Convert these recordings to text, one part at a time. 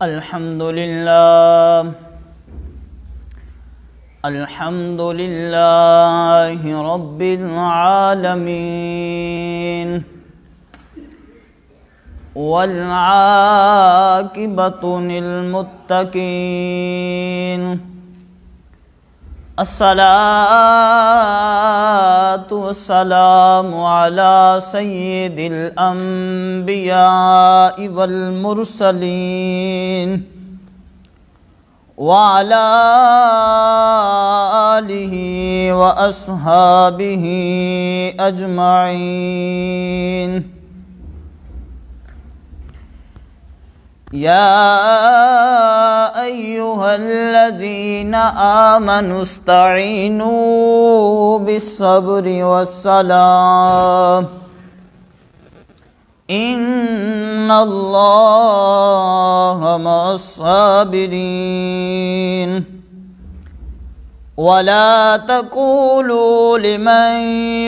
الحمد لله رب العالمين والعاقبة للمتقين الصلاة والسلام على سيد الأنبياء والمرسلين وعلى آله وأصحابه أجمعين. يا أيها الذين آمنوا استعينوا بالصبر والصلاة إن الله مع الصابرين. ولا تقولوا لمن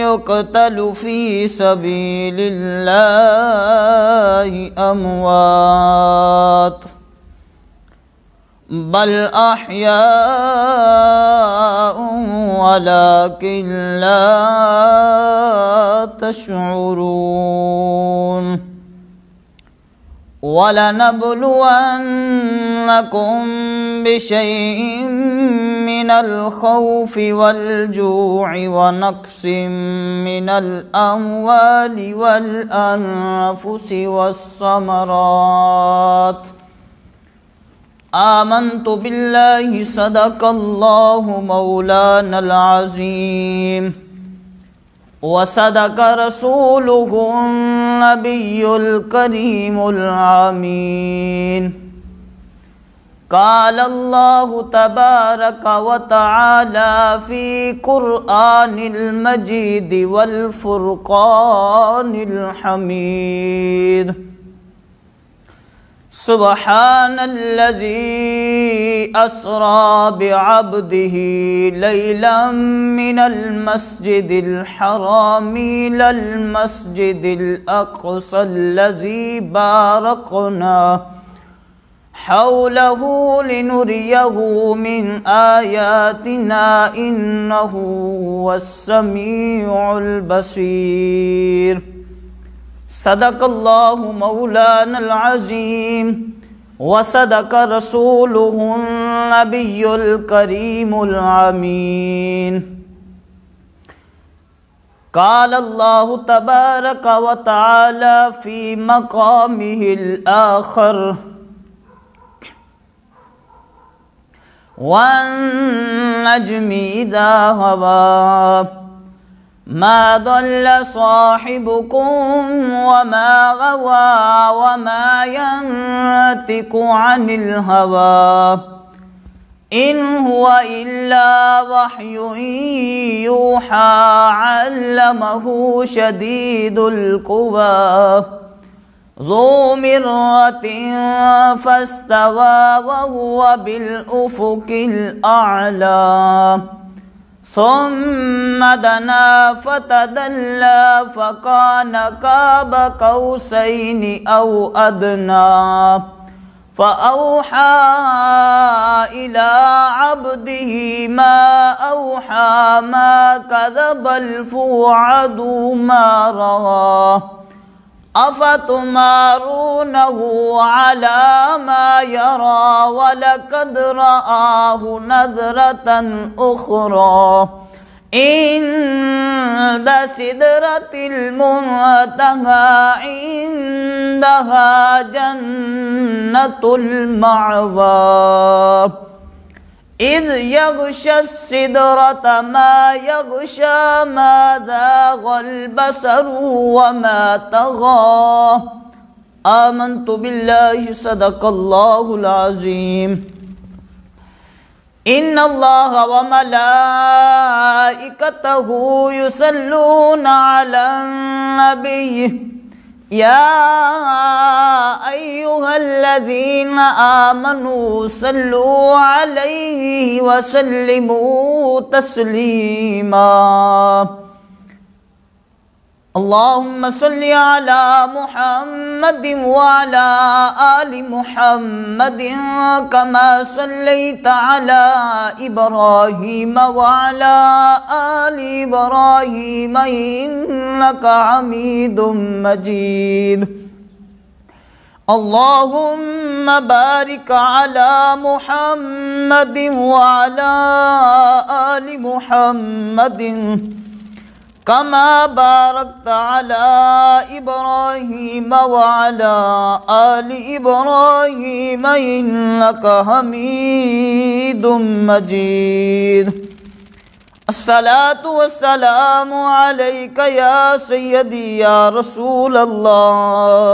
يقتل في سبيل الله أموات بل أحياء ولكن لا تشعرون. ولنبلونكم بشيء من الخوف والجوع ونقص من الأموال والأنفس والثمرات. آمنت بالله صدق الله مولانا العظيم وصدق رسوله النبي الكريم الأمين. قال الله تبارك وتعالى في قرآن المجيد والفرقان الحميد. سبحان الذي أسرى بعبده ليلا من المسجد الحرام إلى المسجد الأقصى الذي باركنا حوله لنريه من آياتنا إنه هو السميع البصير. صدق الله مولانا العظيم وصدق رسوله النبي الكريم الأمين. قال الله تبارك وتعالى في مقامه الآخر والنجم إذا هوى ما ضل صاحبكم وما غوى وما ينطق عن الهوى إن هو إلا وحي يوحى علمه شديد القوى ذو مرة فاستوى وهو بالأفق الأعلى ثم دنا فتدلى فكان قاب قوسين أو أدنى فأوحى إلى عبده ما أوحى ما كذب الفؤاد ما رأى أفتمارونه على ما يرى ولقد رآه نظرة أخرى عند سدرة المنتهى عندها جنة المأوى إذ يغشى السدرة ما يغشى ما زاغ البصر وما طغى. آمنت بالله صدق الله العظيم. إن الله وملائكته يصلون على النبي يا أيها الذين آمنوا صلوا عليه وسلموا تسليما. اللہم صلی علی محمد وعلی آل محمد کما صلیت علی ابراہیم وعلی آل ابراہیم انکا حمید مجید اللہم بارک علی محمد وعلی آل محمد کما بارکت علی ابراہیم وعلی آل ابراہیم انکا حمید مجید الصلاة والسلام علیک یا سیدی یا رسول اللہ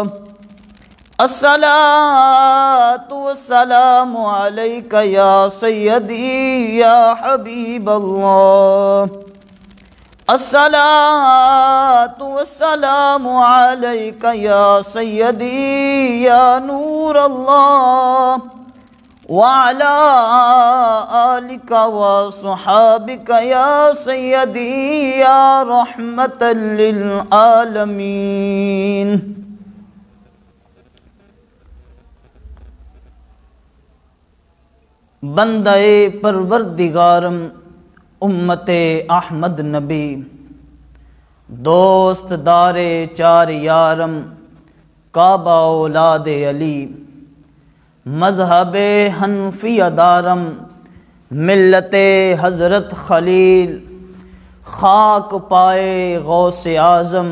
الصلاة والسلام علیک یا سیدی یا حبیب اللہ الصلاة والسلام علیک یا سیدی یا نور اللہ وعلی آلک وصحابک یا سیدی یا رحمت للعالمین بندہ پروردگارم امت احمد نبی دوست دار چار یارم کعبہ اولاد علی مذہب حنفیہ دارم ملت حضرت خلیل خاک پائے غوث اعظم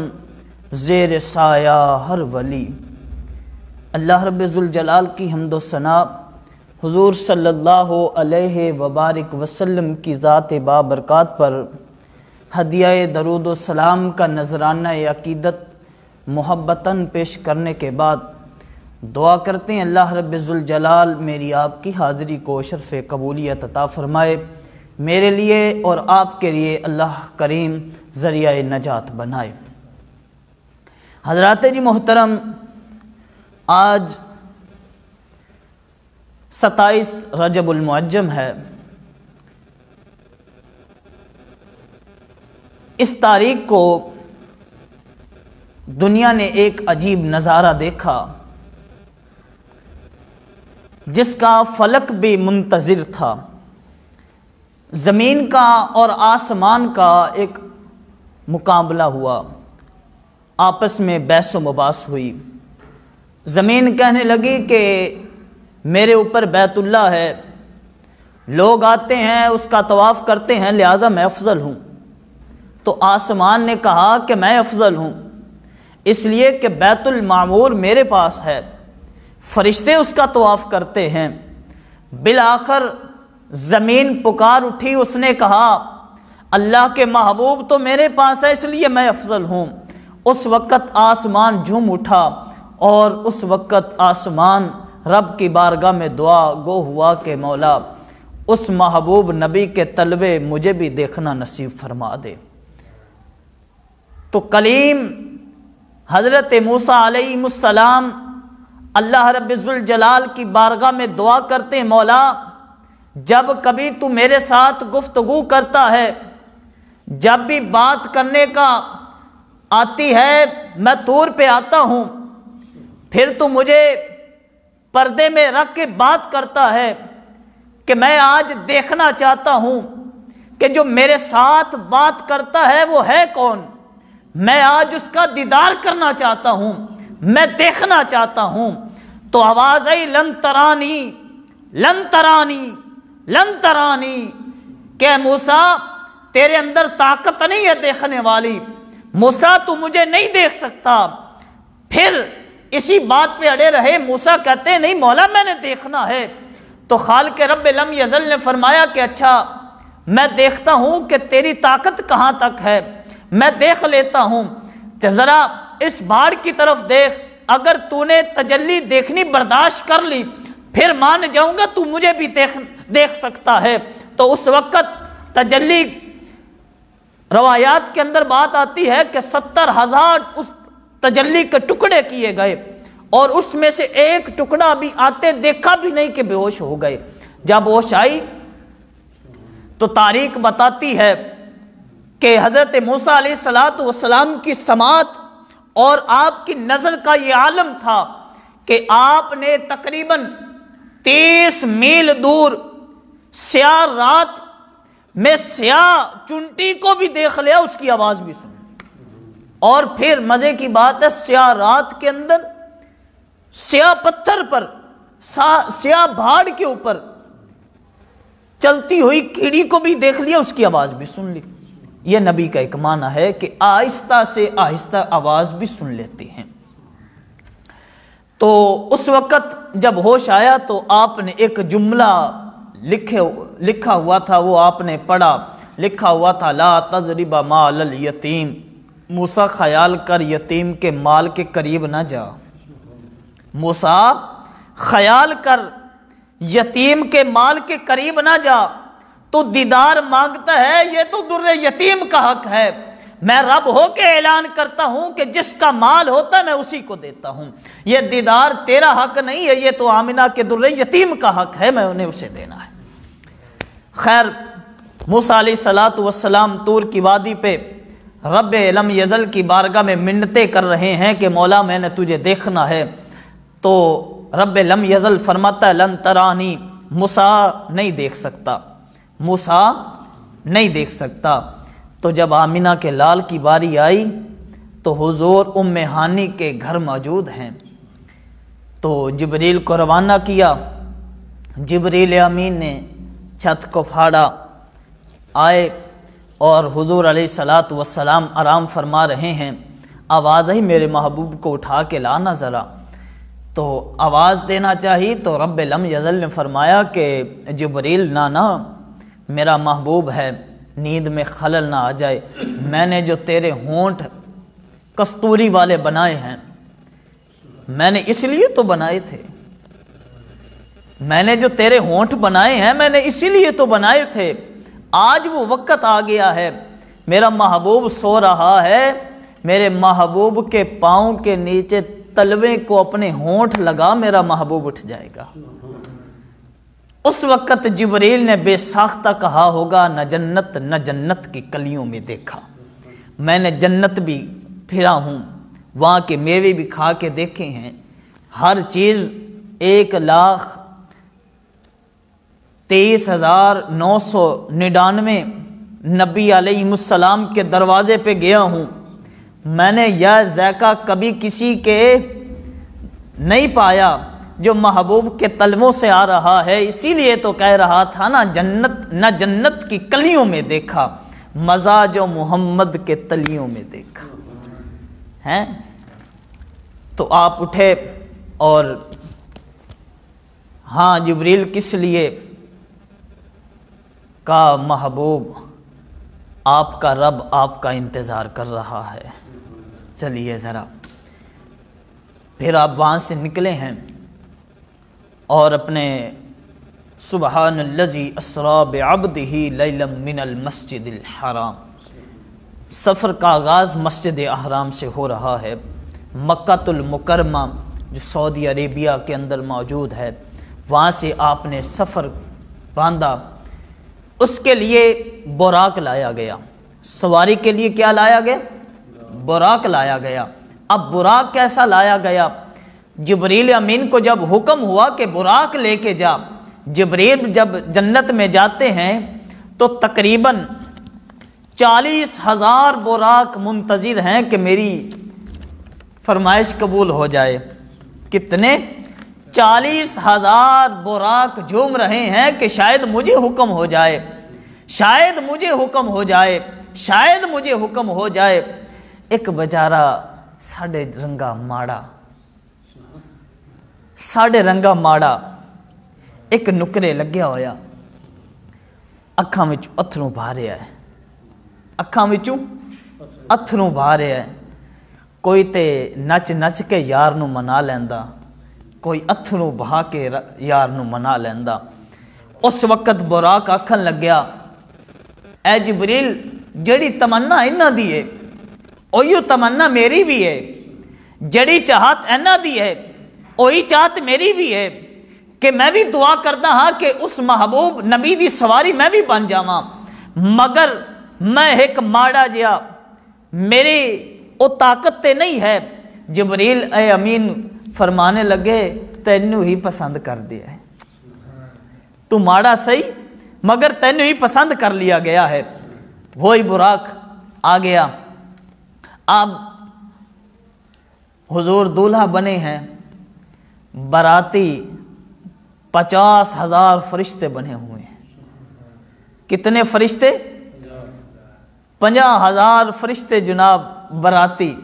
زیر سایہ ہر ولی اللہ رب ذوالجلال کی حمد و ثنا حضور صلی اللہ علیہ وبارک وسلم کی ذات بابرکات پر ہدیہ درود و سلام کا نذرانہ عقیدت محبتاً پیش کرنے کے بعد دعا کرتے ہیں اللہ رب ذوالجلال میری آپ کی حاضری کو شرف قبولیت عطا فرمائے، میرے لیے اور آپ کے لیے اللہ کریم ذریعہ نجات بنائے۔ حضرات جی محترم، آج 27 رجب المعجم ہے۔ اس تاریخ کو دنیا نے ایک عجیب نظارہ دیکھا جس کا فلک بھی منتظر تھا۔ زمین کا اور آسمان کا ایک مقابلہ ہوا، آپس میں بحث و مباحث ہوئی۔ زمین کہنے لگی کہ میرے اوپر بیت اللہ ہے، لوگ آتے ہیں اس کا طواف کرتے ہیں، لہذا میں افضل ہوں۔ تو آسمان نے کہا کہ میں افضل ہوں اس لیے کہ بیت المعمور میرے پاس ہے، فرشتے اس کا طواف کرتے ہیں۔ بالآخر زمین پکار اٹھی، اس نے کہا اللہ کے محبوب تو میرے پاس ہے اس لیے میں افضل ہوں۔ اس وقت آسمان جھوم اٹھا اور اس وقت آسمان رب کی بارگاہ میں دعا گو ہوا کہ مولا اس محبوب نبی کے طلبے مجھے بھی دیکھنا نصیب فرما دے۔ تو کلیم حضرت موسیٰ علیہ السلام اللہ رب ذوالجلال کی بارگاہ میں دعا کرتے ہیں، مولا جب کبھی تو میرے ساتھ گفتگو کرتا ہے، جب بھی بات کرنے کا آتی ہے میں طور پہ آتا ہوں، پھر تو مجھے پردے میں رکھ کے بات کرتا ہے کہ میں آج دیکھنا چاہتا ہوں کہ جو میرے ساتھ بات کرتا ہے وہ ہے کون، میں آج اس کا دیدار کرنا چاہتا ہوں، میں دیکھنا چاہتا ہوں۔ تو آواز آئی لن ترانی لن ترانی لن ترانی کہ موسیٰ تیرے اندر طاقت نہیں ہے دیکھنے والی، موسیٰ تو مجھے نہیں دیکھ سکتا۔ پھر اسی بات پہ اڑے رہے، موسیٰ کہتے ہیں نہیں مولا میں نے دیکھنا ہے۔ تو خالق رب لم یزل نے فرمایا کہ اچھا میں دیکھتا ہوں کہ تیری طاقت کہاں تک ہے، میں دیکھ لیتا ہوں۔ ذرا اس بھاڑ کی طرف دیکھ، اگر تو نے تجلی دیکھنی برداشت کر لی پھر مان جاؤں گا تو مجھے بھی دیکھ سکتا ہے۔ تو اس وقت تجلی روایات کے اندر بات آتی ہے کہ 70,000 اس تجلی کے ٹکڑے کیے گئے اور اس میں سے ایک ٹکڑا بھی آتے دیکھا بھی نہیں کہ بے ہوش ہو گئے۔ جب ہوش آئی تو تاریخ بتاتی ہے کہ حضرت موسیٰ علیہ السلام کی سماعت اور آپ کی نظر کا یہ عالم تھا کہ آپ نے تقریباً 30 میل دور سیاہ رات میں سیاہ چونٹی کو بھی دیکھ لیا، اس کی آواز بھی سن. اور پھر مزے کی بات ہے، سیاہ رات کے اندر سیاہ پتھر پر سیاہ پہاڑ کے اوپر چلتی ہوئی کیڑی کو بھی دیکھ لیا، اس کی آواز بھی سن لی. یہ نبی کا ایک معنی ہے کہ آہستہ سے آہستہ آواز بھی سن لیتے ہیں. تو اس وقت جب ہوش آیا تو آپ نے ایک جملہ لکھا ہوا تھا، وہ آپ نے پڑھا. لکھا ہوا تھا لا تضرب مال الیتیم، موسیٰ خیال کر یتیم کے مال کے قریب نہ جا. موسیٰ خیال کر یتیم کے مال کے قریب نہ جا. تو دیدار مانگتا ہے، یہ تو در یتیم کا حق ہے. میں رب ہو کے اعلان کرتا ہوں کہ جس کا مال ہوتا ہے میں اسی کو دیتا ہوں. یہ دیدار تیرا حق نہیں ہے، یہ تو آمنہ کے در یتیم کا حق ہے، میں انہیں اسے دینا ہے. خیر، موسیٰ علیہ السلام طور کی وادی پہ رب لم یزل کی بارگاہ میں منتیں کر رہے ہیں کہ مولا میں نے تجھے دیکھنا ہے. تو رب لم یزل فرماتا ہے لن ترانی، موسیٰ نہیں دیکھ سکتا، موسیٰ نہیں دیکھ سکتا. تو جب آمنہ کے لال کی باری آئی تو حضور ام ہانی کے گھر موجود ہیں. تو جبریل کو روانہ کیا. جبریل امین نے چھت کو پھاڑا، آئے اور حضور علیہ السلام آرام فرما رہے ہیں. آواز ہی میرے محبوب کو اٹھا کے لانا ذرا. تو آواز دینا چاہیے تو رب لم یزل نے فرمایا کہ جبریل نانا میرا محبوب ہے، نیند میں خلل نہ آ جائے. میں نے جو تیرے ہونٹ کستوری والے بنائے ہیں، میں نے اس لیے تو بنائے تھے. میں نے جو تیرے ہونٹ بنائے ہیں میں نے اسی لیے تو بنائے تھے. آج وہ وقت آ گیا ہے، میرا محبوب سو رہا ہے، میرے محبوب کے پاؤں کے نیچے تلوے کو اپنے ہونٹ لگا، میرا محبوب اٹھ جائے گا. اس وقت جبریل نے بے ساختہ کہا ہوگا نہ جنت نہ جنت کی کلیوں میں دیکھا. میں نے جنت بھی پھرا ہوں، وہاں کے میوے بھی کھا کے دیکھے ہیں. ہر چیز 1,23,999 نبی علیہ السلام کے دروازے پہ گیا ہوں. میں نے یہ ذائقہ کبھی کسی کے نہیں پایا جو محبوب کے تلووں سے آ رہا ہے. اسی لیے تو کہہ رہا تھا نا جنت نہ جنت کی کلیوں میں دیکھا، مزہ جو محمد کے تلیوں میں دیکھا ہیں. تو آپ اٹھے اور ہاں جبریل کس لیے؟ کا محبوب آپ کا رب آپ کا انتظار کر رہا ہے. چلیے ذرا. پھر آپ وہاں سے نکلے ہیں اور اپنے سبحان الذی اسری بعبدہ لیلا من المسجد الحرام، سفر کا آغاز مسجد احرام سے ہو رہا ہے. مکہ المکرمہ جو سعودی عربیہ کے اندر موجود ہے، وہاں سے آپ نے سفر باندھا. اس کے لیے براق لایا گیا. سواری کے لیے کیا لایا گیا؟ براق لایا گیا. اب براق کیسا لایا گیا؟ جبریل امین کو جب حکم ہوا کہ براق لے کے جا، جبریل جب جنت میں جاتے ہیں تو تقریباً 40,000 براق منتظر ہیں کہ میری فرمائش قبول ہو جائے. کتنے؟ 40,000 براق جھوم رہے ہیں کہ شاید مجھے حکم ہو جائے، شاید مجھے حکم ہو جائے، شاید مجھے حکم ہو جائے. ایک بیچارہ ساڑھے رنگا ماڑا ایک نکرے لگیا ہویا، اکھاں وچ اتھروں بھا رہا ہے، اکھاں وچوں اتھروں بھا رہا ہے. کوئی تے نچ نچ کے یار نو منا لیندا، کوئی اتھروں بہا کے یار نو منا لیندا. اس وقت براق آکھن لگیا اے جبریل جڑی تمنا انہاں دی ہے اوہی تمنا میری بھی ہے، جڑی چاہت انہاں دی ہے اوہی چاہت میری بھی ہے کہ میں بھی دعا کردا ہاں کہ اس محبوب نبی دی سواری میں بھی بن جاواں. مگر میں ایک ماڑا جیا، میری وہ طاقت تے نہیں ہے۔ جبریل اے امین فرمانے لگے تینوں ہی پسند کر دیا ہے، تو ماڑا صحیح مگر تینوں ہی پسند کر لیا گیا ہے۔ وہی براق آ گیا، اب حضور دولہا بنے ہیں، باراتی 50,000 فرشتے بنے ہوئے ہیں۔ کتنے فرشتے؟ 50,000 فرشتے جناب باراتی۔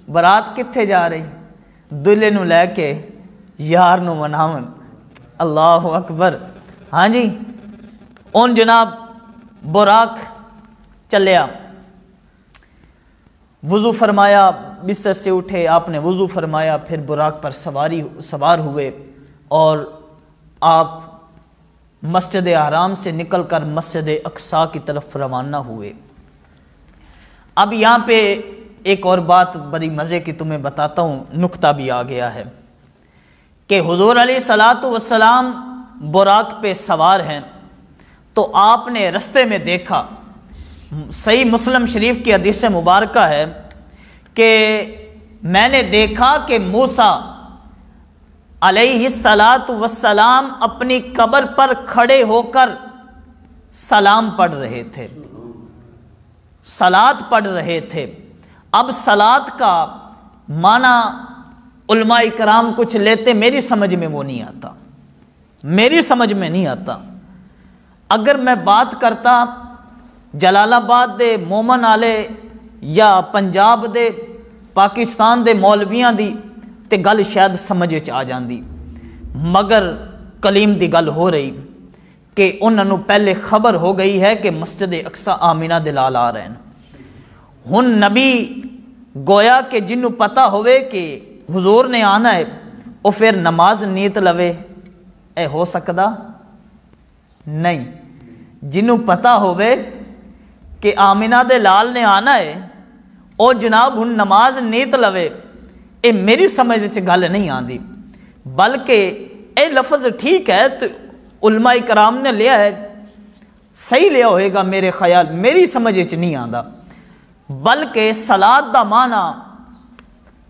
برات کتھے جا رہی؟ دلہے نو لے کے یار نو مناون۔ اللہ اکبر۔ ہاں جی، ان جناب براق چلیا، وضو فرمایا، بستر سے اٹھے، آپ نے وضو فرمایا، پھر براق پر سوار ہوئے اور آپ مسجد حرام سے نکل کر مسجد اقصی کی طرف روانہ ہوئے۔ اب یہاں پہ ایک اور بات بڑی مزے کی تمہیں بتاتا ہوں، نکتہ بھی آ گیا ہے کہ حضور علیہ الصلوۃ والسلام براق پہ سوار ہیں تو آپ نے رستے میں دیکھا، صحیح مسلم شریف کی حدیث مبارکہ ہے کہ میں نے دیکھا کہ موسیٰ علیہ الصلوۃ والسلام اپنی قبر پر کھڑے ہو کر سلام پڑھ رہے تھے، صلات پڑھ رہے تھے۔ اب صلات کا معنی علماء کرام کچھ لیتے، میری سمجھ میں وہ نہیں آتا، میری سمجھ میں نہیں آتا۔ اگر میں بات کرتا جلال آباد دے مومن آلے یا پنجاب دے پاکستان دے مولویاں دی تے گل شاید سمجھ آ جاندی، مگر کلیم دی گل ہو رہی کہ انہوں نے پہلے خبر ہو گئی ہے کہ مسجد اقصی آمینہ دے لال آ رہے ہیں۔ ہن نبی گویا کہ جنوں پتہ ہوئے کہ حضور نے آنا ہے وہ پھر نماز نیت لوے، اے ہو سکدا نہیں۔ جنوں پتہ ہوئے کہ آمینہ دے لال نے آنا ہے او جناب ہن نماز نیت لوے، اے میری سمجھ وچ گل نہیں آندی، بلکہ اے لفظ ٹھیک ہے تو علماء کرام نے لیا ہے، صحیح لیا ہوئے گا میرے خیال، میری سمجھ وچ نہیں آندا، بلکہ صلات دا معنی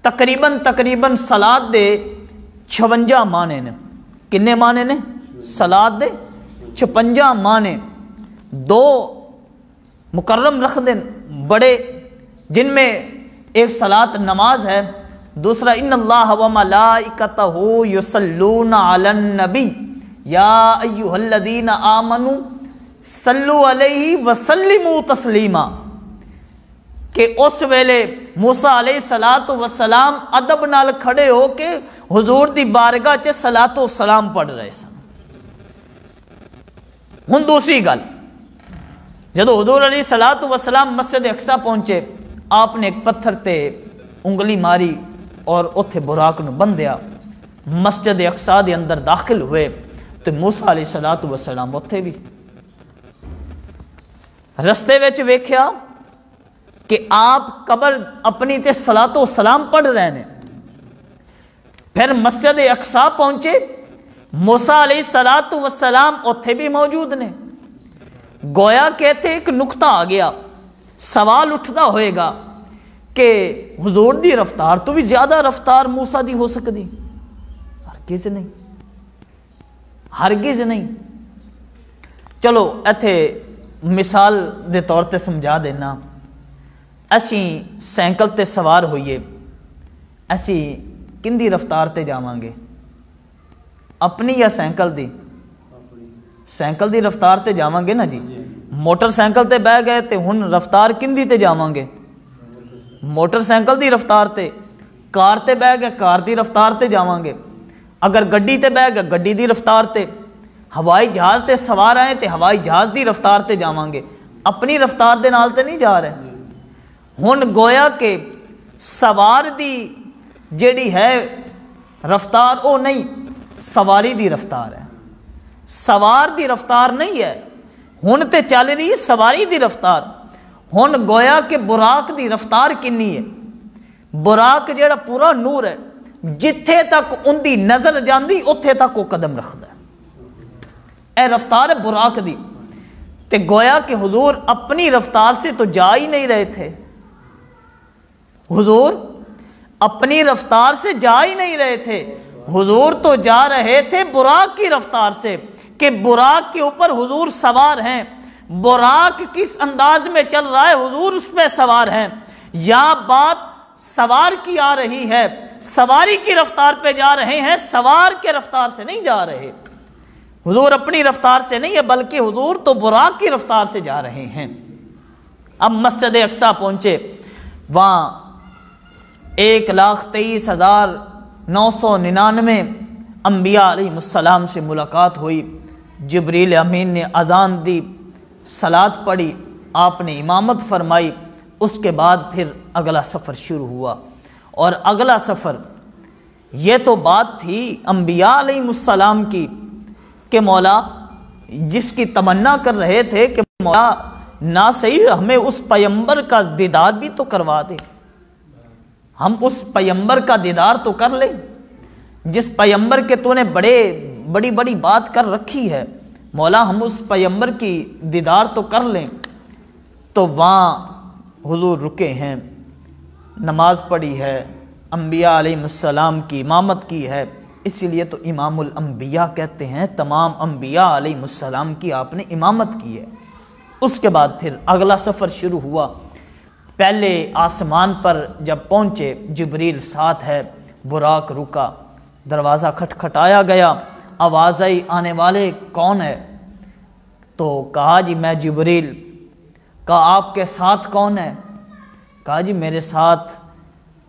تقریباً صلات دے 56 معنی نے۔ کنے معنی نے؟ صلات دے 56 معنی، دو مکرم رکھ دیں بڑے، جن میں ایک صلات نماز ہے، دوسرا ان اللہ و ملائکتہ یصلون علی النبی یا ایھا الذین آمنوا صلوا علیہ وسلموا تسلیما، کہ اس ویلے موسیٰ علیہ السلام ادب نال کھڑے ہو کے حضور دی بارگاہ چ صلاۃ و سلام پڑھ رہے سن۔ ہن دوسری گل، جدو حضور علیہ السلام مسجد اقصی پہنچے، آپ نے ایک پتھر تے انگلی ماری اور اتھے براق نو بندیا، مسجد اقصی دے اندر داخل ہوئے تو موسیٰ علیہ السلام اتھے بھی رستے وچ ویکھیا کہ آپ قبر اپنی تے صلاۃ و سلام پڑھ رہے ہیں۔ پھر مسجد اقصی پہنچے، موسیٰ علیہ السلام اتھے بھی موجود نے۔ گویا کہتے ایک نقطہ آ گیا، سوال اٹھتا ہوئے گا کہ حضور دی رفتار تو بھی زیادہ رفتار موسیٰ دی ہو سکتی؟ ہرگز نہیں، ہرگز نہیں۔ چلو ایتھے مثال دے طور تے سمجھا دینا، اسی سائیکل تے سوار ہوئیے، اسی کندی رفتار تے جاواں گے؟ اپنی یا سائیکل دی؟ سائیکل دی رفتار تے جاواں گے نا جی۔ موٹر سائیکل تے بہ گئے تے ہن رفتار کندی تے جاواں گے؟ موٹر سائیکل دی رفتار تے۔ کار تے بہ گئے، کار دی رفتار تے جاواں گے۔ اگر گڈی تے بہ گئے، گڈی دی رفتار تے۔ ہوائی جہاز تے سوار آئے تے ہوائی جہاز دی رفتار تے جاواں گے، اپنی رفتار دے نال تے نہیں جا رہے۔ ہن گویا کہ سوار دی جیڑی ہے رفتار او نہیں، سواری دی رفتار ہے، سوار دی رفتار نہیں ہے۔ ہن تے چل رہی سواری دی رفتار۔ ہن گویا کہ براق دی رفتار کنی ہے؟ براق جیڑا پورا نور ہے، جتھے تک ان دی نظر جاندی اتھے تک وہ قدم رکھدا ہے، اے رفتار ہے براق دی۔ تو گویا کہ حضور اپنی رفتار سے تو جا ہی نہیں رہے تھے، حضور اپنی رفتار سے جا ہی نہیں رہے تھے، حضور تو جا رہے تھے براق کی رفتار سے، کہ براق کے اوپر حضور سوار ہیں، براق کس انداز میں چل رہا ہے حضور اس پہ سوار ہیں۔ یا بات سوار کی آ رہی ہے، سواری کی رفتار پہ جا رہے ہیں، سوار کے رفتار سے نہیں جا رہے، حضور اپنی رفتار سے نہیں ہے بلکہ حضور تو براق کی رفتار سے جا رہے ہیں۔ اب مسجد اقصی پہنچے، وہاں 1,23,999 انبیاء علیہ السلام سے ملاقات ہوئی، جبریل امین نے اذان دی، صلاۃ پڑھی، آپ نے امامت فرمائی، اس کے بعد پھر اگلا سفر شروع ہوا۔ اور اگلا سفر یہ تو بات تھی انبیاء علیہ السلام کی کہ مولا جس کی تمنا کر رہے تھے کہ مولا نہ صحیح ہمیں اس پیغمبر کا دیدار بھی تو کروا دے، ہم اس پیغمبر کا دیدار تو کر لیں جس پیغمبر کے تو نے بڑی بڑی بات کر رکھی ہے، مولا ہم اس پیغمبر کی دیدار تو کر لیں۔ تو وہاں حضور رکے ہیں، نماز پڑھی ہے، انبیاء علیہ السلام کی امامت کی ہے، اسی لیے تو امام الانبیاء کہتے ہیں، تمام انبیاء علیہ السلام کی آپ نے امامت کی ہے۔ اس کے بعد پھر اگلا سفر شروع ہوا۔ پہلے آسمان پر جب پہنچے، جبریل ساتھ ہے، براق رکا، دروازہ کھٹکھٹایا گیا، آواز آئی آنے والے کون ہے؟ تو کہا جی میں جبریل۔ کہا آپ کے ساتھ کون ہے؟ کہا جی میرے ساتھ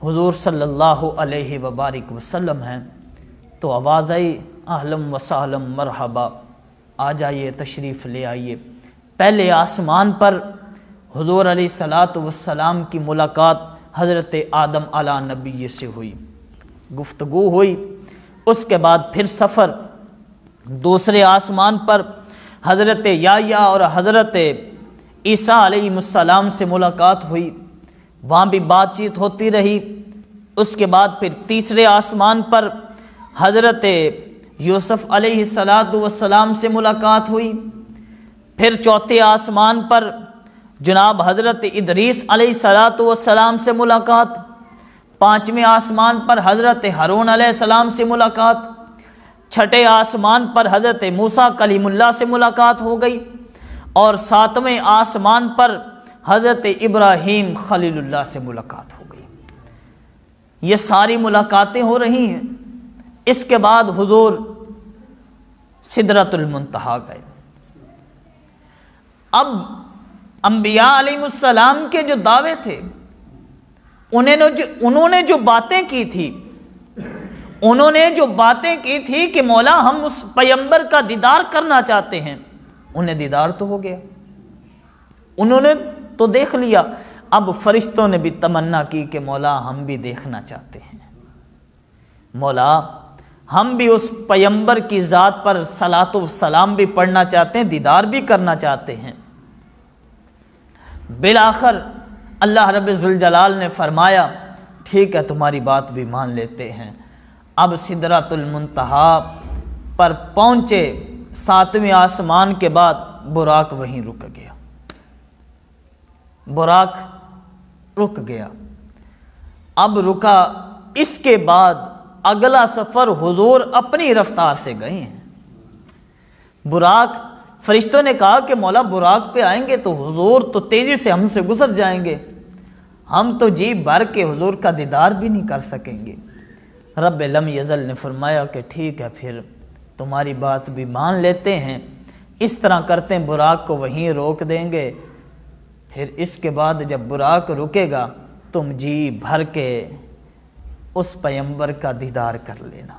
حضور صلی اللہ علیہ وبارک وسلم ہیں۔ تو آواز آئی اہلا و سہلا مرحبا، آ جائیے تشریف لے آئیے۔ پہلے آسمان پر حضور علیہ السلام کی ملاقات حضرت آدم علیہ نبی سے ہوئی، گفتگو ہوئی۔ اس کے بعد پھر سفر دوسرے آسمان پر حضرت یحییٰ اور حضرت عیسیٰ علیہ السلام سے ملاقات ہوئی، وہاں بھی بات چیت ہوتی رہی۔ اس کے بعد پھر تیسرے آسمان پر حضرت یوسف علیہ السلام سے ملاقات ہوئی، پھر چوتھے آسمان پر جناب حضرت ادریس علیہ السلام سے ملاقات، پانچویں آسمان پر حضرت ہارون علیہ السلام سے ملاقات، چھٹے آسمان پر حضرت موسیٰ کلیم اللہ سے ملاقات ہو گئی، اور ساتویں آسمان پر حضرت ابراہیم خلیل اللہ سے ملاقات ہو گئی۔ یہ ساری ملاقاتیں ہو رہی ہیں۔ اس کے بعد حضور سدرۃ المنتہا گئے۔ اب انبیاء علیہ السلام کے جو دعوے تھے، انہوں نے جو باتیں کی تھی، کہ مولا ہم اس پیغمبر کا دیدار کرنا چاہتے ہیں، انہیں دیدار تو ہو گیا، انہوں نے تو دیکھ لیا۔ اب فرشتوں نے بھی تمنا کی کہ مولا ہم بھی دیکھنا چاہتے ہیں، مولا ہم بھی اس پیغمبر کی ذات پر صلاۃ و سلام بھی پڑھنا چاہتے ہیں، دیدار بھی کرنا چاہتے ہیں۔ بالآخر اللہ رب ذوالجلال نے فرمایا ٹھیک ہے تمہاری بات بھی مان لیتے ہیں۔ اب سدرۃ المنتہا پر پہنچے، ساتویں آسمان کے بعد براق وہیں رک گیا، براق رک گیا۔ اب رکا، اس کے بعد اگلا سفر حضور اپنی رفتار سے گئے ہیں۔ براق، فرشتوں نے کہا کہ مولا براق پہ آئیں گے تو حضور تو تیزی سے ہم سے گزر جائیں گے، ہم تو جی بھر کے حضور کا دیدار بھی نہیں کر سکیں گے۔ رب لم یزل نے فرمایا کہ ٹھیک ہے پھر تمہاری بات بھی مان لیتے ہیں، اس طرح کرتے ہیں براق کو وہیں روک دیں گے، پھر اس کے بعد جب براق رکے گا تم جی بھر کے اس پیغمبر کا دیدار کر لینا۔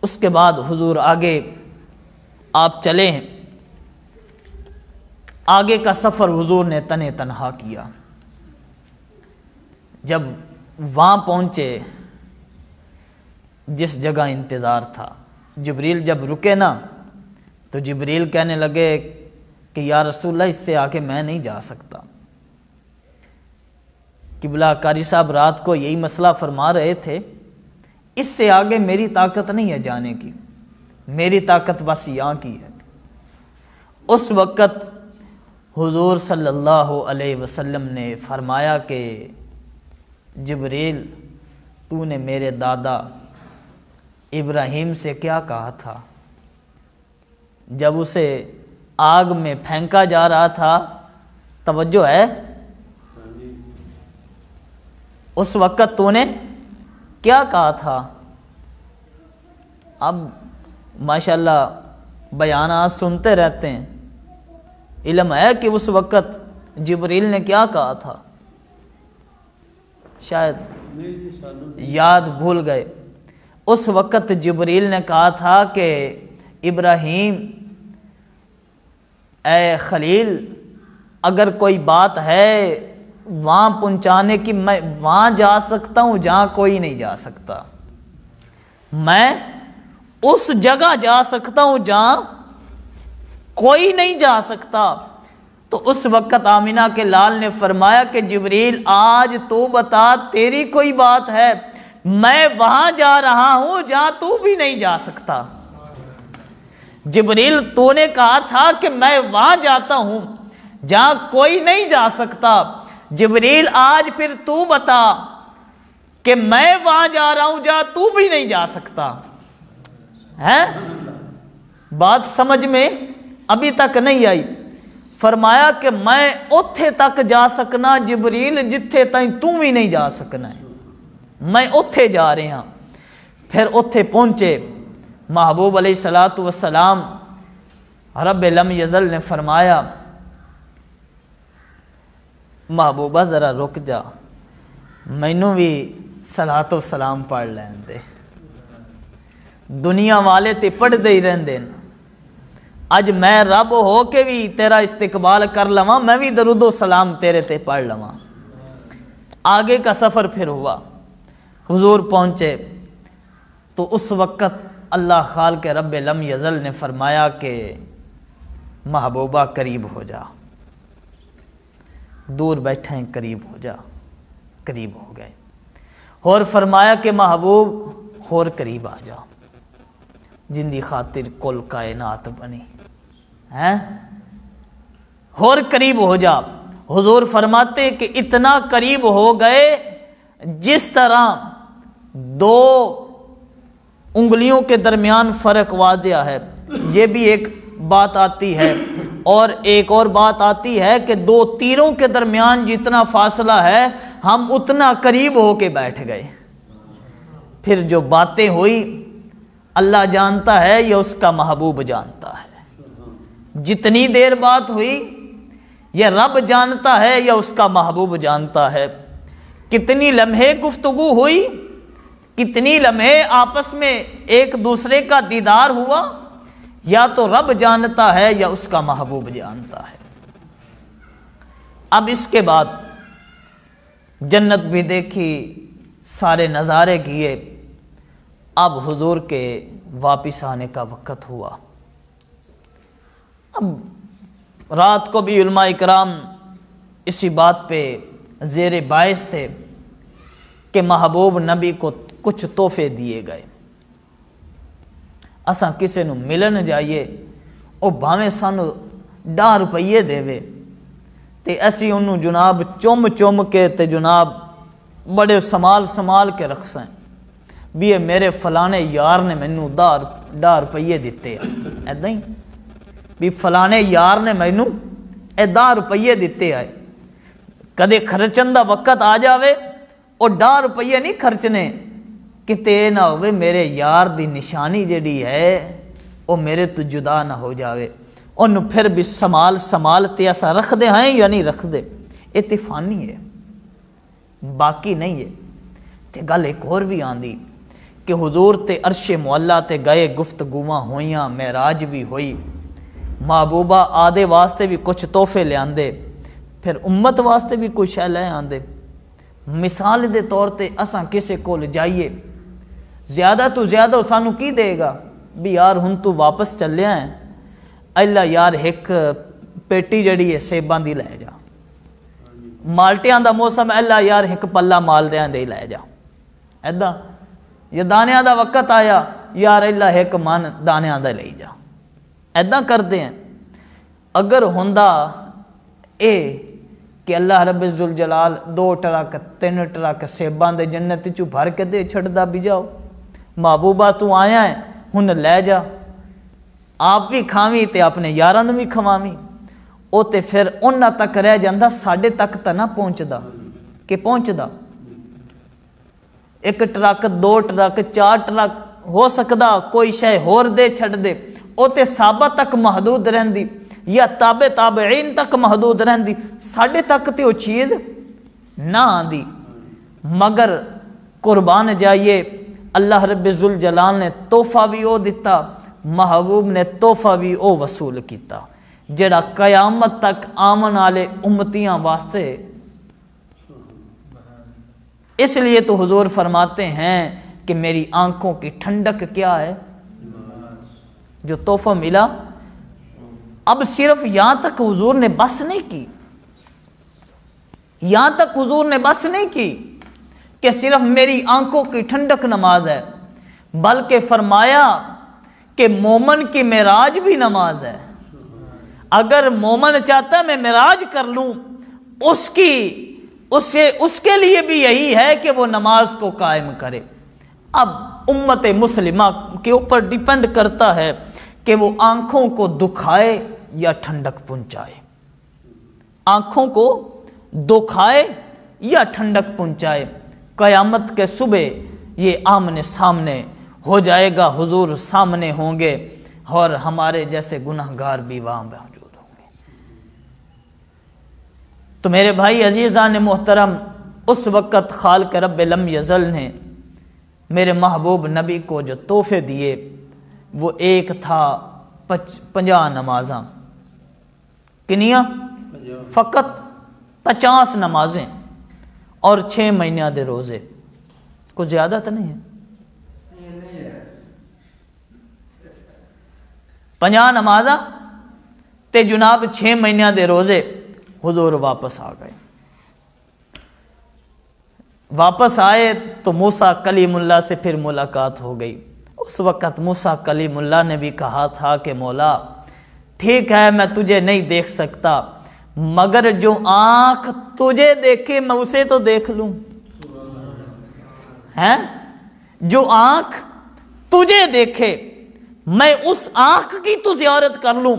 اس کے بعد حضور آگے آپ چلے ہیں، آگے کا سفر حضور نے تنہا کیا۔ جب وہاں پہنچے جس جگہ انتظار تھا، جبریل جب رکے نا تو جبریل کہنے لگے کہ یا رسول اللہ اس سے آگے میں نہیں جا سکتا۔ قبلہ قاری صاحب رات کو یہی مسئلہ فرما رہے تھے، اس سے آگے میری طاقت نہیں ہے جانے کی، میری طاقت بس یہاں کی ہے۔ اس وقت حضور صلی اللہ علیہ وسلم نے فرمایا کہ جبریل تو نے میرے دادا ابراہیم سے کیا کہا تھا جب اسے آگ میں پھینکا جا رہا تھا؟ توجہ ہے؟ اس وقت تو نے کیا کہا تھا؟ اب ماشاءاللہ بیانات سنتے رہتے ہیں، علم ہے کہ اس وقت جبریل نے کیا کہا تھا؟ شاید یاد بھول گئے۔ اس وقت جبریل نے کہا تھا کہ ابراہیم اے خلیل، اگر کوئی بات ہے وہاں پہنچانے کی، میں وہاں جا سکتا ہوں جہاں کوئی نہیں جا سکتا، میں اس جگہ جا سکتا ہوں جہاں کوئی نہیں جا سکتا۔ تو اس وقت آمینہ کے لال نے فرمایا کہ جبریل آج تو بتا تیری کوئی بات ہے، میں وہاں جا رہا ہوں جہاں تو بھی نہیں جا سکتا۔ جبریل تو نے کہا تھا کہ میں وہاں جاتا ہوں جہاں کوئی نہیں جا سکتا، جبریل آج پھر تو بتا کہ میں وہاں جا رہا ہوں جہاں تو بھی نہیں جا سکتا ہے؟ بات سمجھ میں ابھی تک نہیں آئی؟ فرمایا کہ میں اوتھے تک جا سکنا جبریل جتھے تائیں تو بھی نہیں جا سکنا ہے، میں اوتھے جا رہے ہاں۔ پھر اوتھے پہنچے، محبوب علیہ السلام رب لم یزل نے فرمایا محبوبہ ذرا رک جا، مینوں بھی صلاۃ و سلام پڑھ لین دے، دنیا والے تے پڑھ دے ہی رہندے، اج میں رب ہو کے بھی تیرا استقبال کر لواں، میں بھی درود و سلام تیرے تے پڑھ لواں۔ آگے کا سفر پھر ہوا، حضور پہنچے تو اس وقت اللہ خال کے رب لم یزل نے فرمایا کہ محبوبہ قریب ہو جا، دور بیٹھے ہیں قریب ہو جا، قریب ہو گئے، اور فرمایا کہ محبوب اور قریب آ جا، جن دی خاطر کل کائنات بنی ہیں، اور قریب ہو جا۔ حضور فرماتے کہ اتنا قریب ہو گئے جس طرح دو انگلیوں کے درمیان فرق واضح ہے، یہ بھی ایک بات آتی ہے، اور ایک اور بات آتی ہے کہ دو تیروں کے درمیان جتنا فاصلہ ہے ہم اتنا قریب ہو کے بیٹھ گئے۔ پھر جو باتیں ہوئی اللہ جانتا ہے یا اس کا محبوب جانتا ہے، جتنی دیر بات ہوئی یہ رب جانتا ہے یا اس کا محبوب جانتا ہے، کتنی لمحے گفتگو ہوئی، کتنی لمحے آپس میں ایک دوسرے کا دیدار ہوا، یا تو رب جانتا ہے یا اس کا محبوب جانتا ہے۔ اب اس کے بعد جنت بھی دیکھی، سارے نظارے کیے، اب حضور کے واپس آنے کا وقت ہوا۔ اب رات کو بھی علماء اکرام اسی بات پہ زیر باعث تھے کہ محبوب نبی کو کچھ تحفے دیے گئے، اساں کسے نو ملن جائیے او بھاویں سانو 10 روپیے دے تے اسی انہوں جناب چم کے تے جناب بڑے سمال کے رکھ سیں بھی یہ میرے فلانے یار نے مینوں 10 روپیے دیتے ہیں، ایدہ ہی بھی فلانے یار نے مینوں 10 روپیے دیتے آئے۔ کدے خرچن دا وقت آ جاوے اور 10 روپیے نہیں خرچنے، کتے نہ ہوئے میرے یار دی نشانی جڑی ہے وہ میرے تو جدا نہ ہو جاوے، انہوں پھر بھی سمال تے ایسا رکھ دے ہیں یا نہیں رکھ دے، اتفانی ہے باقی نہیں ہے۔ تے گل ایک اور بھی آندی کہ حضور تے عرش معلا تے گئے، گفتگواں ہوئیاں، معراج بھی ہوئی، محبوبہ آدھے واسطے بھی کچھ تحفے لے آندے، پھر امت واسطے بھی کچھ شے لے آندے۔ مثال دے طور تے اساں کسے کول جائیے، زیادہ تو زیادہ سانو کی دے گا بھی یار ہن تو واپس چلے ہیں، اللہ یار ایک پیٹی جڑی ہے سیباں دی لے جا، مالٹیاں دا موسم اللہ یار ایک پلہ مال رہاں دے لے جا، ایدہ یا دانیاں دا وقت آیا یار اللہ ایک من دانیاں دا لے جا، ایدہ کر دے ہیں۔ اگر ہوندا اے کہ اللہ رب ذوالجلال 2 ٹرک 3 ٹرک سیباں دے جنت چوں بھر کے دے چھڑدا بھی جاؤ، محبوبہ تو آیا ہے ہن لے جا، آپ بھی کھاویں تے اپنے یاراں نوں بھی کھواویں، او تے پھر انہاں تک رہ جاندا، ساڈے تک تے نہ پہنچدا کہ پہنچدا۔ 1 ٹرک 2 ٹرک 4 ٹرک ہو سکدا کوئی شے ہور دے چھڑ دے، او تے صحابہ تک محدود رہندی یا تابعین تک محدود رہندی، ساڈے تک تے وہ چیز نہ آندی۔ مگر قربان جائیے اللہ رب ذوالجلال نے تحفہ بھی او دتا، محبوب نے تحفہ بھی او وصول کیتا، جڑا قیامت تک آمن والے امتیاں واسطے۔ اس لیے تو حضور فرماتے ہیں کہ میری آنکھوں کی ٹھنڈک کیا ہے؟ جو تحفہ ملا۔ اب صرف یہاں تک حضور نے بس نہیں کی، یہاں تک حضور نے بس نہیں کی کہ صرف میری آنکھوں کی ٹھنڈک نماز ہے، بلکہ فرمایا کہ مومن کی معراج بھی نماز ہے۔ اگر مومن چاہتا ہے میں معراج کر لوں، اس کے لیے بھی یہی ہے کہ وہ نماز کو قائم کرے۔ اب امت مسلمہ کے اوپر ڈیپینڈ کرتا ہے کہ وہ آنکھوں کو دکھائے یا ٹھنڈک پہنچائے، آنکھوں کو دکھائے یا ٹھنڈک پہنچائے۔ قیامت کے صبح یہ آمنے سامنے ہو جائے گا، حضور سامنے ہوں گے اور ہمارے جیسے گناہگار بھی وہاں موجود ہوں گے۔ تو میرے بھائی عزیزان محترم، اس وقت خالق رب لم یزل نے میرے محبوب نبی کو جو تحفے دیے وہ ایک تھا 50 نمازاں، کنیاں فقط 50 نمازیں اور 6 مہینہ دے روزے، کچھ زیادہ تو نہیں ہے۔ 50 نمازاں تے جناب 6 مہینہ دے روزے، حضور واپس آ گئے۔ واپس آئے تو موسیٰ کلیم اللہ سے پھر ملاقات ہو گئی۔ اس وقت موسیٰ کلیم اللہ نے بھی کہا تھا کہ مولا ٹھیک ہے میں تجھے نہیں دیکھ سکتا، مگر جو آنکھ تجھے دیکھے میں اسے تو دیکھ لوں، ہیں جو آنکھ تجھے دیکھے میں اس آنکھ کی تو زیارت کر لوں۔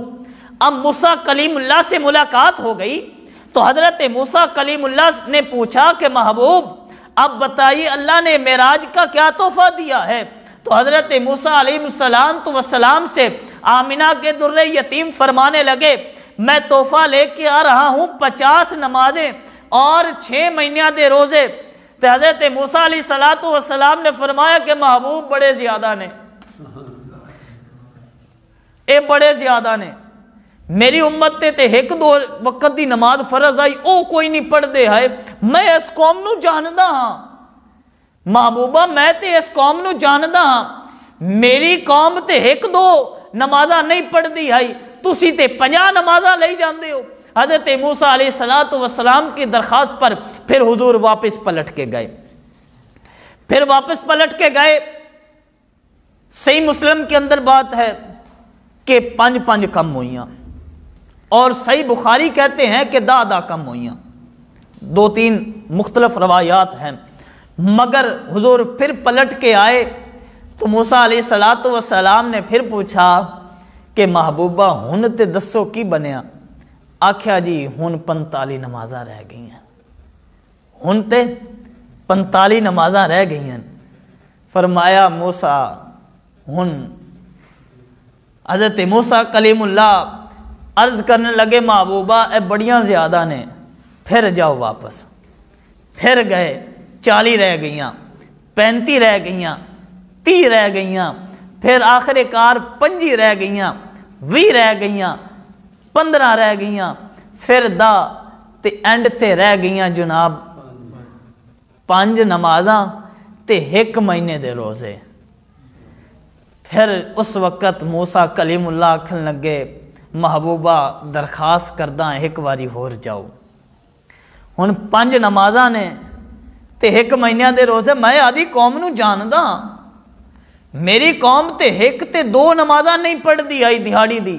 اب موسیٰ کلیم اللہ سے ملاقات ہو گئی تو حضرت موسیٰ کلیم اللہ نے پوچھا کہ محبوب اب بتائیے اللہ نے معراج کا کیا تحفہ دیا ہے؟ تو حضرت موسیٰ علیہ السلام سے آمنہ کے در یتیم فرمانے لگے میں تحفہ لے کے آ رہا ہوں 50 نمازیں اور 6 مہینہ دے روزے۔ تو حضرت موسیٰ علیہ السلام نے فرمایا کہ محبوب بڑے زیادہ نے، اے بڑے زیادہ نے، میری امت تے 1-2 وقت دی نماز فرض آئی او کوئی نہیں پڑھ دے ہے، میں اس قوم نو جاندا ہاں محبوبہ، میں تے اس قوم نو جاندا ہاں، میری قوم تے 1-2 نمازاں نہیں پڑھ دی ہے، تسی تے 50 نمازاں لے جاندے ہو۔ حضرت موسیٰ علیہ السلام کی درخواست پر پھر حضور واپس پلٹ کے گئے، پھر واپس پلٹ کے گئے۔ صحیح مسلم کے اندر بات ہے کہ 5 کم ہوئیاں، اور صحیح بخاری کہتے ہیں کہ 10 کم ہوئیاں، 2-3 مختلف روایات ہیں۔ مگر حضور پھر پلٹ کے آئے تو موسیٰ علیہ السلام نے پھر پوچھا کہ محبوبہ ہن تے دسو کی بنیا؟ آکھیا جی ہن 45 نمازاں رہ گئی ہیں، ہن تے 45 نمازاں رہ گئی ہیں۔ فرمایا موسیٰ ہن حضرت موسیٰ کلیم اللہ عرض کرنے لگے محبوبہ اے بڑیاں زیادہ نے، پھر جاؤ واپس۔ پھر گئے، 40 رہ گئیاں، 35 رہ گئیاں، 30 رہ گئیاں، پھر آخر کار 25 رہ گئیاں، 20 رہ گئیاں، 15 رہ گئیاں، پھر تے اینڈ تے رہ گئیاں جناب 5 نمازاں تے 1 مہینے دے روزے۔ پھر اس وقت موسیٰ کلیم اللہ آکھن لگے محبوبہ درخواست کردہ ایک واری ہور جاؤ، ہن 5 نمازاں نے تے 1 مہینہ دے روزے، میں آدھی قوم نو جاندا، میری قوم تے 1 تے 2 نمازاں نہیں پڑھ دی آئی دہاڑی دی،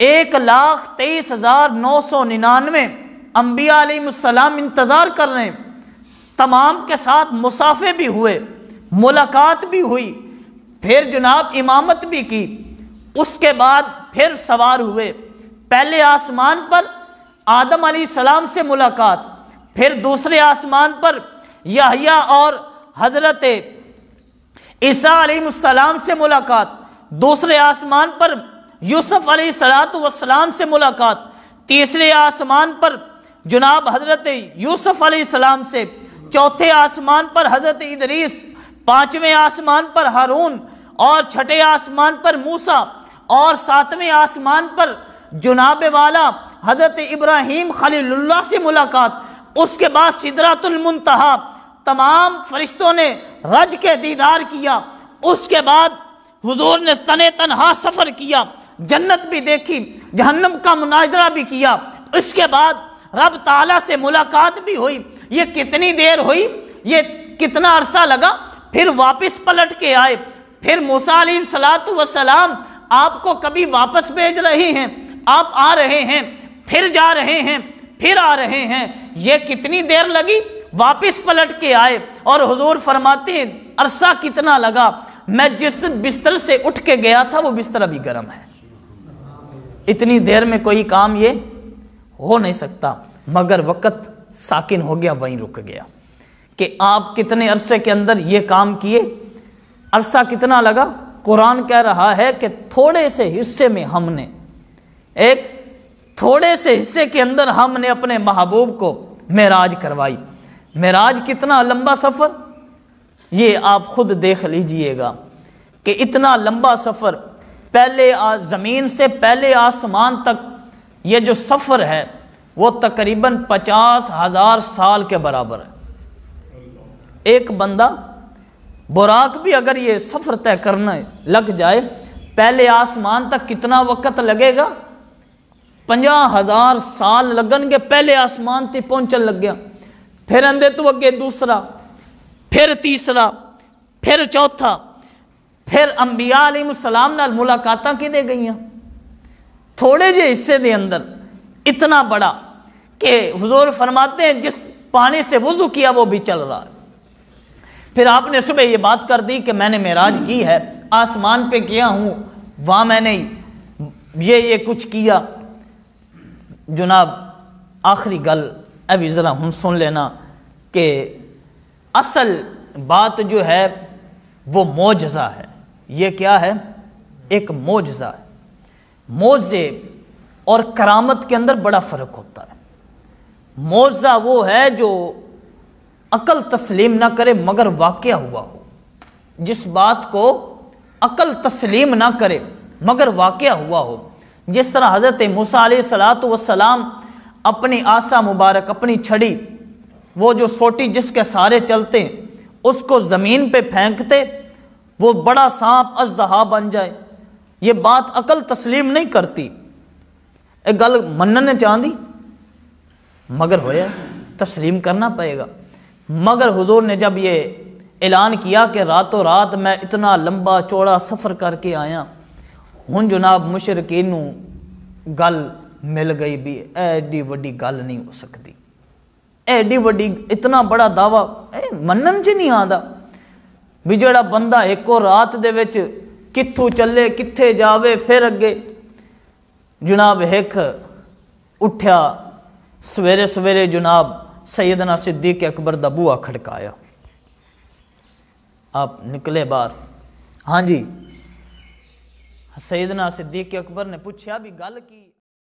1,23,999 انبیاء علیہ السلام انتظار کر رہے ہیں، تمام کے ساتھ مصافحے بھی ہوئے، ملاقات بھی ہوئی، پھر جناب امامت بھی کی، اس کے بعد پھر سوار ہوئے، پہلے آسمان پر آدم علیہ السلام سے ملاقات، پھر دوسرے آسمان پر یحییٰ اور حضرت عیسیٰ علیہ السلام سے ملاقات، دوسرے آسمان پر یوسف علیہ السلام سے ملاقات، تیسرے آسمان پر جناب حضرت یوسف علیہ السلام سے، چوتھے آسمان پر حضرت ادریس، پانچویں آسمان پر ہارون، اور چھٹے آسمان پر موسیٰ، اور ساتویں آسمان پر جناب والا حضرت ابراہیم خلیل اللہ سے ملاقات، اس کے بعد سدرۃ المنتہا، تمام فرشتوں نے رج کے دیدار کیا، اس کے بعد حضور نے تنے تنہا سفر کیا، جنت بھی دیکھی، جہنم کا مناظرہ بھی کیا، اس کے بعد رب تعالیٰ سے ملاقات بھی ہوئی۔ یہ کتنی دیر ہوئی، یہ کتنا عرصہ لگا، پھر واپس پلٹ کے آئے، پھر موسیٰ علیہ السلام آپ کو کبھی واپس بھیج رہے ہیں، آپ آ رہے ہیں، پھر جا رہے ہیں، پھر آ رہے ہیں، یہ کتنی دیر لگی، واپس پلٹ کے آئے، اور حضور فرماتے ہیں عرصہ کتنا لگا، میں جس بستر سے اٹھ کے گیا تھا وہ بستر ابھی گرم ہے۔ اتنی دیر میں کوئی کام یہ ہو نہیں سکتا، مگر وقت ساکن ہو گیا، وہیں رک گیا کہ آپ کتنے عرصے کے اندر یہ کام کیے، عرصہ کتنا لگا۔ قرآن کہہ رہا ہے کہ تھوڑے سے حصے میں ہم نے، ایک تھوڑے سے حصے کے اندر ہم نے اپنے محبوب کو معراج کروائی۔ معراج کتنا لمبا سفر، یہ آپ خود دیکھ لیجئے گا کہ اتنا لمبا سفر، پہلے زمین سے پہلے آسمان تک یہ جو سفر ہے وہ تقریباً 50,000 سال کے برابر ہے۔ ایک بندہ براق بھی اگر یہ سفر طے کرنا لگ جائے، پہلے آسمان تک کتنا وقت لگے گا، 50,000 سال لگن گے، پہلے آسمان تے پہنچن لگ گیا، پھر اندے تو اگے دوسرا، پھر تیسرا، پھر چوتھا، پھر انبیاء علیہ السلام نال ملاقاتاں کی دے گئیاں، تھوڑے جے حصے دے اندر اتنا بڑا کہ حضور فرماتے ہیں جس پانی سے وضو کیا وہ بھی چل رہا ہے۔ پھر آپ نے صبح یہ بات کر دی کہ میں نے معراج کی ہے، آسمان پہ کیا ہوں، وہاں میں نے یہ کچھ کیا۔ جناب آخری گل ابھی ذرا ہم سن لینا کہ اصل بات جو ہے وہ معجزہ ہے۔ یہ کیا ہے؟ ایک معجزہ ہے۔ معجزے اور کرامت کے اندر بڑا فرق ہوتا ہے۔ معجزہ وہ ہے جو عقل تسلیم نہ کرے مگر واقعہ ہوا ہو، جس بات کو عقل تسلیم نہ کرے مگر واقعہ ہوا ہو، جس طرح حضرت موسیٰ علیہ السلام اپنی عصا مبارک، اپنی چھڑی، وہ جو سوٹی جس کے سارے چلتے ہیں، اس کو زمین پہ پھینکتے، وہ بڑا سانپ اژدہا بن جائے، یہ بات عقل تسلیم نہیں کرتی۔ ایک گل منن نے چاندی مگر ہویا، تسلیم کرنا پڑے گا۔ مگر حضور نے جب یہ اعلان کیا کہ راتوں رات میں اتنا لمبا چوڑا سفر کر کے آیا، ہن جناب مشرکین نوں گل مل گئی بھی ایڈی وڈی گل نہیں ہو سکتی، ایڈی وڈی اتنا بڑا دعویٰ منن چ نہیں آندا بھی جڑا بندہ ایک رات دے وچ کتھوں چلے کتھے جاوے، پھر اگے جناب ایک اٹھیا سویرے سویرے جناب سیدنا صدیق اکبر دا بوہا کھڑکایا، آپ نکلے باہر، ہاں جی، سیدنا صدیق اکبر نے پوچھا بھی گل کی؟